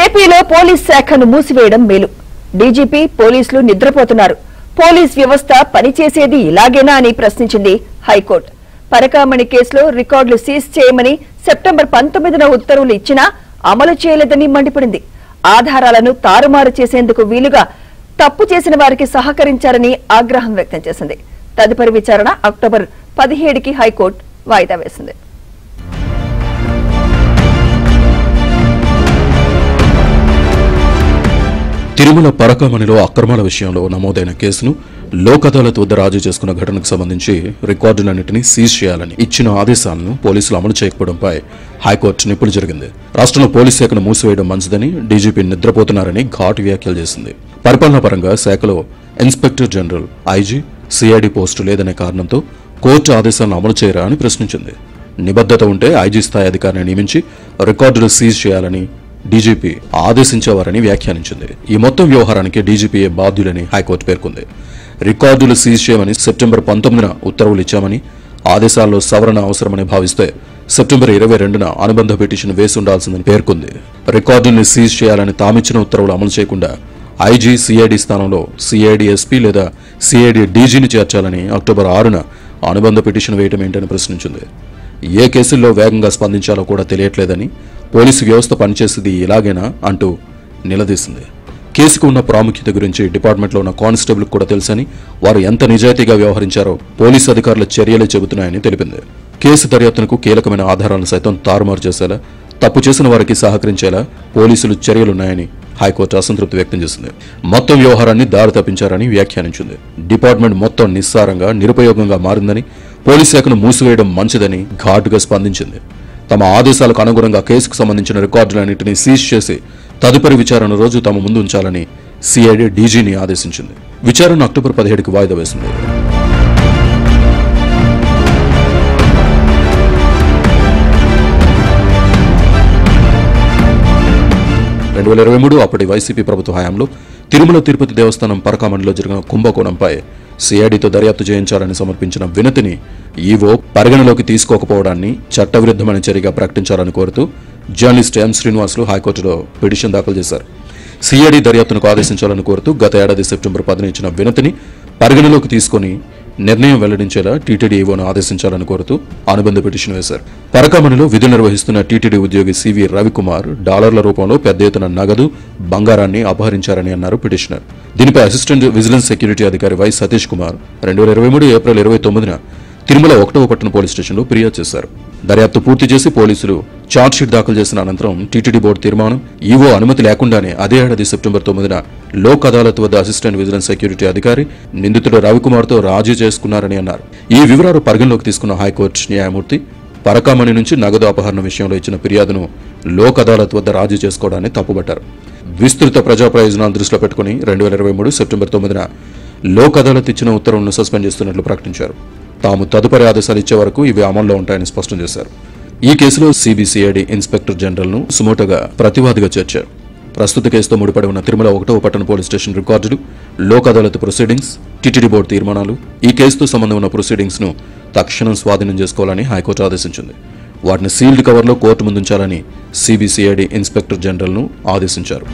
ఏపీలో పోలీస్ శాఖను మూసివేయడం మేలు. డీజీపీ పోలీసులు నిద్రపోతున్నారు. పోలీస్ వ్యవస్థ పనిచేసేది ఇలాగేనా అని ప్రశ్నించింది హైకోర్టు. పరకామణి కేసులో రికార్డులు సీజ్ చేయమని సెప్టెంబర్ 19న ఉత్తర్వులు ఇచ్చినా అమలు చేయలేదని మండిపడింది. ఆధారాలను తారుమారు చేసేందుకు వీలుగా తప్పు చేసిన వారికి సహకరించారని ఆగ్రహం వ్యక్తం చేసింది. తదుపరి విచారణ అక్టోబర్ 17కి హైకోర్టు వాయిదా వేసింది. తిరుమల పరకామణిలో అక్రమాల విషయంలో నమోదైన కేసును లోక్ అదాలత్ వద్ద రాజీ చేసుకున్న ఘటనకు సంబంధించి రికార్డులన్నింటినీ సీజ్ చేయాలని ఇచ్చిన ఆదేశాలను పోలీసులు అమలు చేయకపోవడంపై హైకోర్టు నిప్పులు జరిగింది. రాష్ట్రంలో పోలీస్ శాఖను మూసివేయడం మంచిదని, డీజీపీ నిద్రపోతున్నారని ఘాటు వ్యాఖ్యలు చేసింది. పరిపాలనా పరంగా శాఖలో inspector general, IG, CID post లేదనే కారణంతో కోర్టు ఆదేశాలను అమలు చేయరా అని ప్రశ్నించింది. నిబద్ధత ఉంటే ఐజీ స్థాయి అధికారిని నియమించి రికార్డులు సీజ్ చేయాలని డీజీపీ ఆదేశించేవారని వ్యాఖ్యానించింది. ఈ మొత్తం వ్యవహారానికి డీజీపీయే బాధ్యులని హైకోర్టు పేర్కొంది. రికార్డులు సీజ్ చేయమని సెప్టెంబర్ 19న ఉత్తర్వులు ఇచ్చామని, ఆదేశాల్లో సవరణ అవసరమని భావిస్తే సెప్టెంబర్ 22న అనుబంధ పిటిషన్ వేసి ఉండాల్సిందని పేర్కొంది. రికార్డుల్ని సీజ్ చేయాలని తామిచ్చిన ఉత్తర్వులు అమలు చేయకుండా ఐజీ, సిఐడి స్థానంలో సిఐడి ఎస్పీ లేదా సిఐడి డీజీని చేర్చాలని అక్టోబర్ 6న అనుబంధ పిటిషన్ వేయటం ఏంటని ప్రశ్నించింది. ఏ కేసుల్లో వేగంగా స్పందించాలో కూడా తెలియట్లేదని, పోలీసు వ్యవస్థ పనిచేసేది ఇలాగేనా అంటూ నిలదీసింది. కేసుకు ఉన్న ప్రాముఖ్యత గురించి డిపార్ట్మెంట్లో ఉన్న కానిస్టేబుల్ కూడా తెలుసని, వారు ఎంత నిజాయితీగా వ్యవహరించారో పోలీసు అధికారుల చర్యలే చెబుతున్నాయని తెలిపింది. కేసు దర్యాప్తునకు కీలకమైన ఆధారాలను సైతం తారుమారు చేసేలా, తప్పు చేసిన వారికి సహకరించేలా పోలీసులు చర్యలున్నాయని హైకోర్టు అసంతృప్తి వ్యక్తం చేసింది. మొత్తం వ్యవహారాన్ని దారి తప్పించారని వ్యాఖ్యానించింది. డిపార్ట్మెంట్ మొత్తం నిస్సారంగా, నిరుపయోగంగా మారిందని, పోలీస్ శాఖను మూసివేయడం మంచిదని ఘాటుగా స్పందించింది. తమ ఆదేశాలకు అనుగుణంగా కేసుకు సంబంధించిన రికార్డులన్నింటినీ సీజ్ చేసి తదుపరి విచారణ రోజు తమ ముందు ఉంచాలని సిఐడి డీజీని ఆదేశించింది. విచారణ అక్టోబర్ 17కి వాయిదా వేసింది. 2023 అప్పటి వైసీపీ ప్రభుత్వ హయాంలో తిరుమల తిరుపతి దేవస్థానం పరకామణిలో జరిగిన కుంభకోణంపై సిఐడితో దర్యాప్తు చేయించాలని సమర్పించిన వినతిని ఈవో పరిగణలోకి తీసుకోకపోవడాన్ని చట్టవిరుద్ధమైన చర్యగా ప్రకటించాలని కోరుతూ జర్నలిస్ట్ ఎం శ్రీనివాసులు హైకోర్టులో పిటిషన్ దాఖలు చేశారు. సిఐడి దర్యాప్తునకు ఆదేశించాలని కోరుతూ గత ఏడాది సెప్టెంబర్ 10న ఇచ్చిన వినతిని పరిగణలోకి తీసుకుని నిర్ణయం వెల్లడించేలా టీటీడీ ఈవోను ఆదేశించాలని కోరుతూ అనుబంధ పిటిషన్ వేశారు. పరకామణిలో విధులు నిర్వహిస్తున్న టీటీడీ ఉద్యోగి సివి రవికుమార్ డాలర్ల రూపంలో పెద్ద ఎత్తున నగదు, బంగారాన్ని అపహరించారని అన్నారు పిటిషనర్. దీనిపై అసిస్టెంట్ విజిలెన్స్ సెక్యూరిటీ అధికారి వై సతీష్ కుమార్ 2023 ఏప్రిల్ 29న తిరుమల 1వ పట్టణ పోలీస్ స్టేషన్లో ఫిర్యాదు చేశారు. దర్యాప్తు పూర్తి చేసి పోలీసులు ఛార్జ్షీట్ దాఖలు చేసిన అనంతరం టీటీడీ బోర్డు తీర్మానం, ఈవో అనుమతి లేకుండానే అదే ఏడాది సెప్టెంబర్ 9న లోక్ అదాలత్ వద్ద అసిస్టెంట్ విజిలెన్స్ సెక్యూరిటీ అధికారి నిందితుడు రవికుమార్తో రాజీ చేసుకున్నారని అన్నారు. ఈ వివరాలు పరిగణలోకి తీసుకున్న హైకోర్టు న్యాయమూర్తి పరకామణి నుంచి నగదు అపహరణ విషయంలో ఇచ్చిన ఫిర్యాదును లోక్ అదాలత్ వద్ద రాజీ చేసుకోవడాన్ని తప్పుపట్టారు. విస్తృత ప్రజా ప్రయోజనాలు దృష్టిలో పెట్టుకుని 2023 సెప్టెంబర్ 9న లోక్ అదాలత్ ఇచ్చిన ఉత్తర్వులను సస్పెండ్ చేస్తున్నట్లు ప్రకటించారు. తాము తదుపరి ఆదేశాలు ఇచ్చే వరకు ఇవి అమల్లో ఉంటాయని స్పష్టం చేశారు. ఈ కేసులో సిబిసిఐడి ఇన్స్పెక్టర్ జనరల్ను సుమోటోగా ప్రతివాదిగా చేర్చారు. ప్రస్తుత కేసుతో ముడిపడి ఉన్న తిరుమల 1వ పట్టణ పోలీస్ స్టేషన్ రికార్డులు, Lok Adalat proceedings, TTD board తీర్మానాలు, ఈ కేసుతో సంబంధం ఉన్న ప్రొసీడింగ్స్ ను తక్షణం స్వాధీనం చేసుకోవాలని హైకోర్టు ఆదేశించింది. వాటిని సీల్డ్ కవర్లో కోర్టు ముందుంచాలని సిబిసిఐడి ఇన్స్పెక్టర్ జనరల్ను ఆదేశించారు.